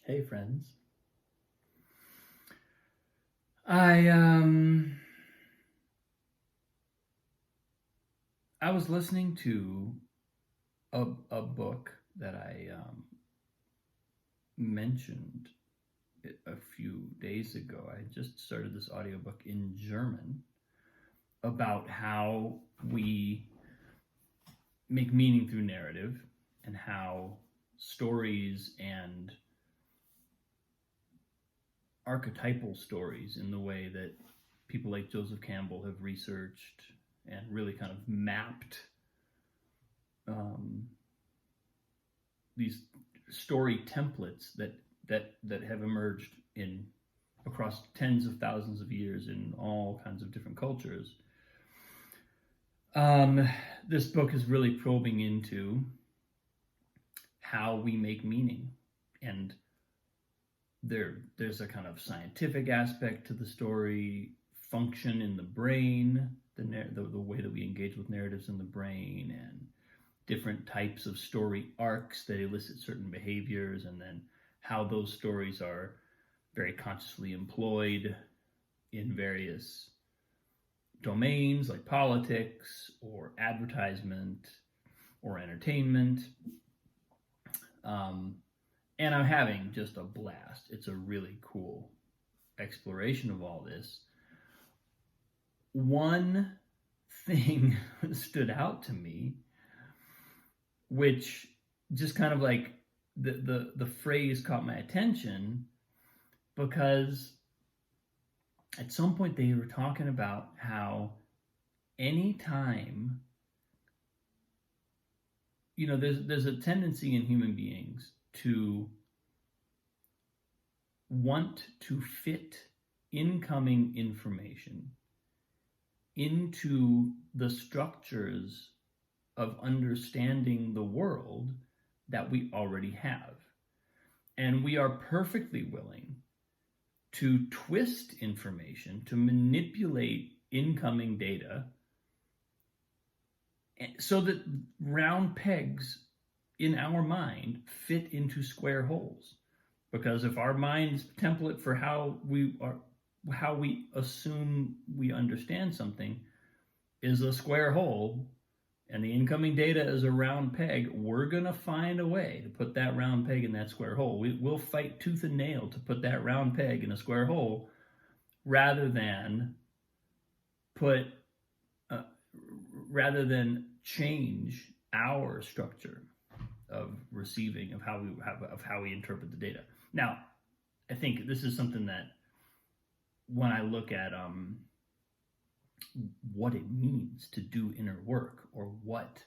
Hey friends. I I was listening to a book that I mentioned a few days ago. I just started this audiobook in German about how we make meaning through narrative and how stories and archetypal stories, in the way that people like Joseph Campbell have researched and really kind of mapped these story templates that have emerged in across tens of thousands of years in all kinds of different cultures. This book is really probing into how we make meaning, and there's a kind of scientific aspect to the story, function in the brain, the way that we engage with narratives in the brain, and different types of story arcs that elicit certain behaviors, and then how those stories are very consciously employed in various domains like politics or advertisement or entertainment. And I'm having just a blast. It's a really cool exploration of all this. One thing stood out to me, which just kind of like the phrase caught my attention, because at some point they were talking about how anytime, there's a tendency in human beings to want to fit incoming information into the structures of understanding the world that we already have. And we are perfectly willing to twist information, to manipulate incoming data so that round pegs in our mind fit into square holes. Because if our mind's template for how we assume we understand something is a square hole, and the incoming data is a round peg, we're going to find a way to put that round peg in that square hole. We'll fight tooth and nail to put that round peg in a square hole, rather than change our structure of receiving, of how we interpret the data. Now, I think this is something that, when I look at what it means to do inner work, or what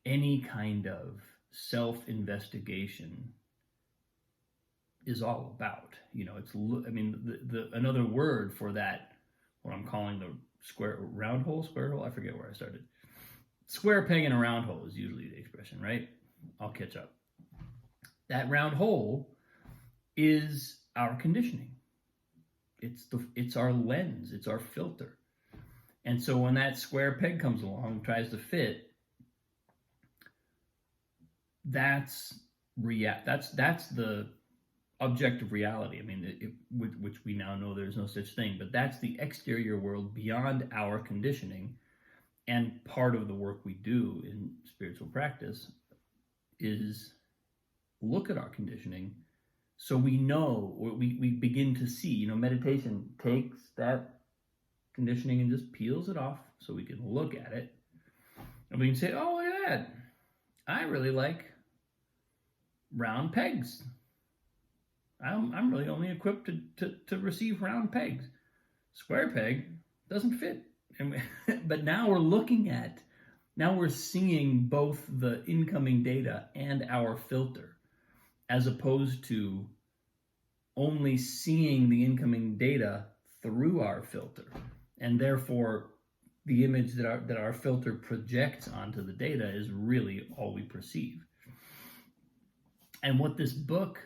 any kind of self-investigation is all about. Another word for that, what I'm calling the square hole, I forget where I started. Square peg in a round hole is usually the expression, right? I'll catch up. That round hole is our conditioning. It's our lens, it's our filter. And so when that square peg comes along and tries to fit, that's the objective reality. Which we now know there's no such thing, but that's the exterior world beyond our conditioning. And part of the work we do in spiritual practice is look at our conditioning, so we know, we begin to see. Meditation takes that conditioning and just peels it off, so we can look at it and we can say, oh, look at that, I really like round pegs. I'm really only equipped to receive round pegs. Square peg doesn't fit. But now we're seeing both the incoming data and our filter, as opposed to only seeing the incoming data through our filter, and therefore the image that our filter projects onto the data is really all we perceive. And what this book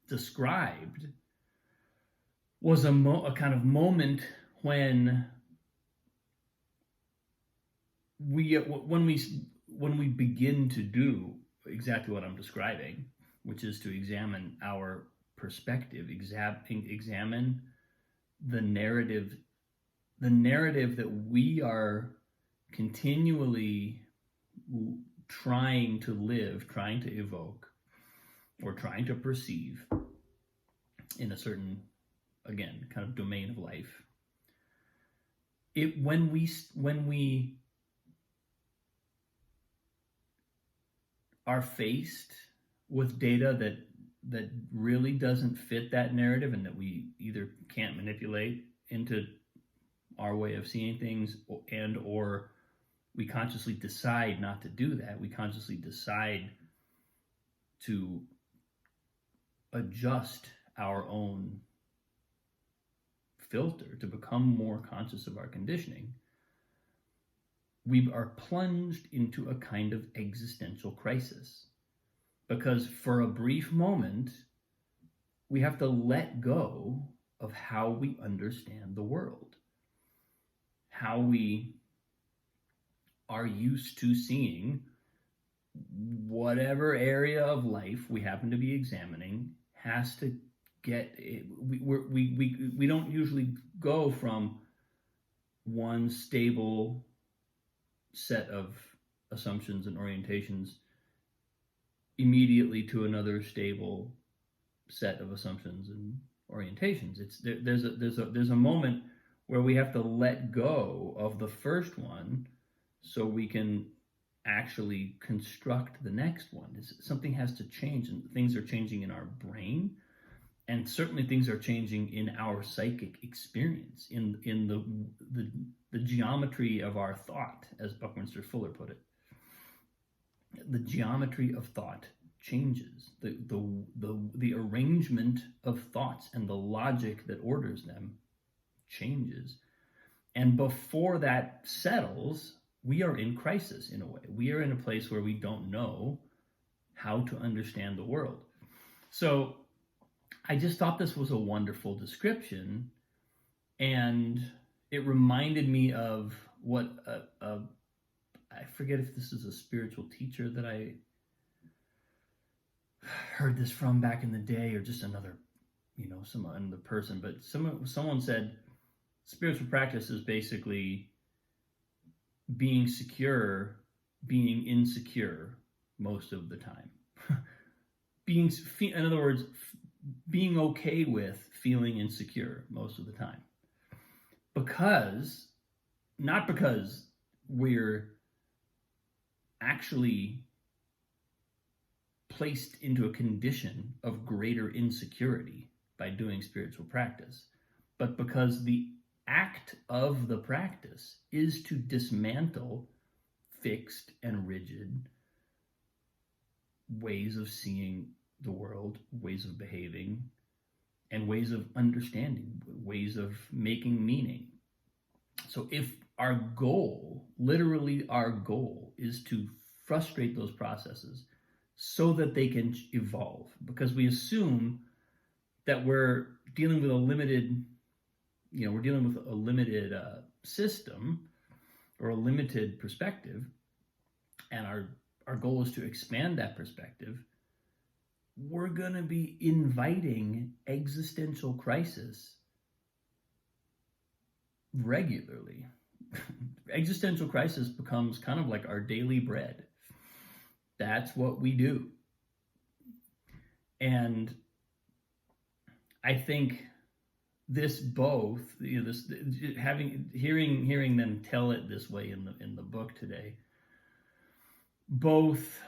described was a kind of moment when we begin to do exactly what I'm describing, which is to examine our perspective, examine the narrative that we are continually trying to live, trying to evoke, or trying to perceive in a certain, again, kind of domain of life. When we are faced with data that really doesn't fit that narrative, and that we either can't manipulate into our way of seeing things, and or we consciously decide not to do that, we consciously decide to adjust our own filter to become more conscious of our conditioning, we are plunged into a kind of existential crisis. Because for a brief moment, we have to let go of how we understand the world, how we are used to seeing whatever area of life we happen to be examining has to get, we don't usually go from one stable set of assumptions and orientations immediately to another stable set of assumptions and orientations. There's a moment where we have to let go of the first one so we can actually construct the next one. Something has to change, and things are changing in our brain, and certainly things are changing in our psychic experience, in the geometry of our thought, as Buckminster Fuller put it. The geometry of thought changes. The arrangement of thoughts and the logic that orders them changes. And before that settles, we are in crisis in a way. We are in a place where we don't know how to understand the world. So I just thought this was a wonderful description, and it reminded me of what I forget if this is a spiritual teacher that I heard this from back in the day, or just another, some other person, but someone said spiritual practice is basically being secure, being insecure most of the time. In other words, being okay with feeling insecure most of the time. Not because we're actually placed into a condition of greater insecurity by doing spiritual practice, but because the act of the practice is to dismantle fixed and rigid ways of seeing the world, ways of behaving, and ways of understanding, ways of making meaning. So if our goal, literally our goal, is to frustrate those processes so that they can evolve, because we assume that we're dealing with a limited system or a limited perspective, and our goal is to expand that perspective, we're going to be inviting existential crisis regularly. Existential crisis becomes kind of like our daily bread. That's what we do. And I think this both, hearing them tell it this way in the book today, both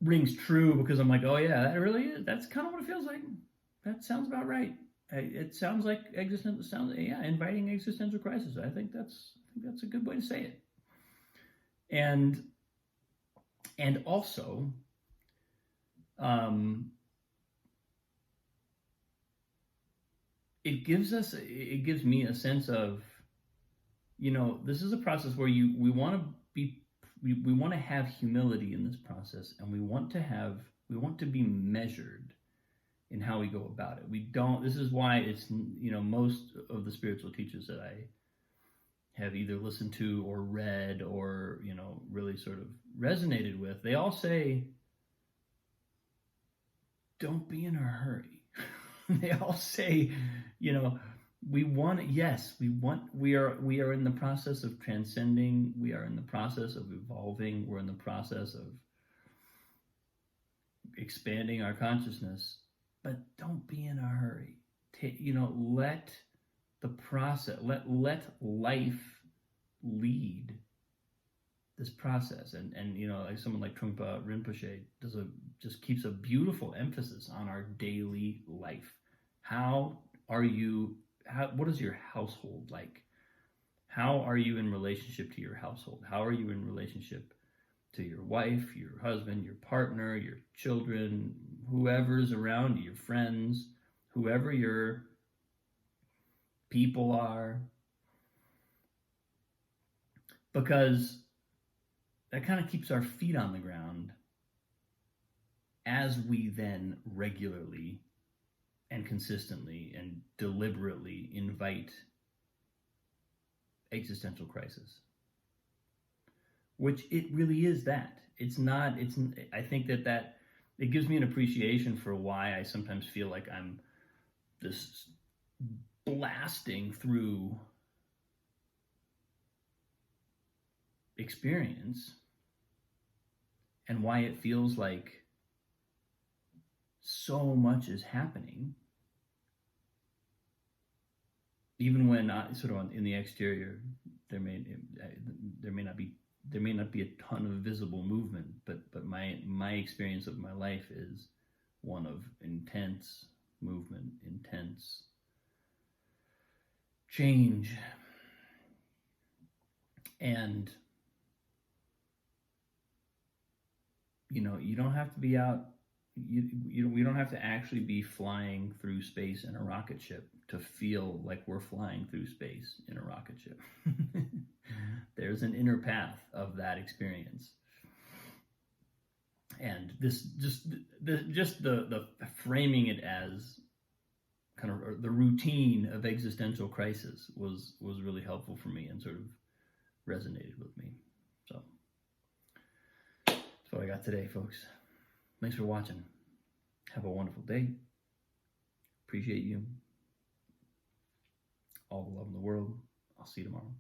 rings true, because I'm like, oh yeah, that really is. That's kind of what it feels like. That sounds about right. It sounds like inviting existential crisis. I think that's a good way to say it. And also, it gives me a sense of, this is a process where we want to have humility in this process, and we want to be measured in how we go about it. This is why it's, most of the spiritual teachers that have either listened to or read or, really sort of resonated with, they all say, don't be in a hurry. They all say, we want, yes, we are in the process of transcending. We are in the process of evolving. We're in the process of expanding our consciousness, but don't be in a hurry. Let the process, let life lead this process. And like someone like Trungpa Rinpoche just keeps a beautiful emphasis on our daily life. What is your household like? How are you in relationship to your household? How are you in relationship to your wife, your husband, your partner, your children, whoever's around you, your friends, whoever your people are? Because that kind of keeps our feet on the ground as we then regularly and consistently and deliberately invite existential crisis, which it really is. That I think that it gives me an appreciation for why I sometimes feel like I'm this blasting through experience, and why it feels like so much is happening, even when sort of in the exterior there may not be a ton of visible movement, but my experience of my life is one of intense movement, intense change, and you don't have to be out. We don't have to actually be flying through space in a rocket ship to feel like we're flying through space in a rocket ship. There's an inner path of that experience, and this just the framing it as kind of the routine of existential crisis was really helpful for me and sort of resonated with me. So that's what I got today, folks. Thanks for watching. Have a wonderful day. Appreciate you. All the love in the world. I'll see you tomorrow.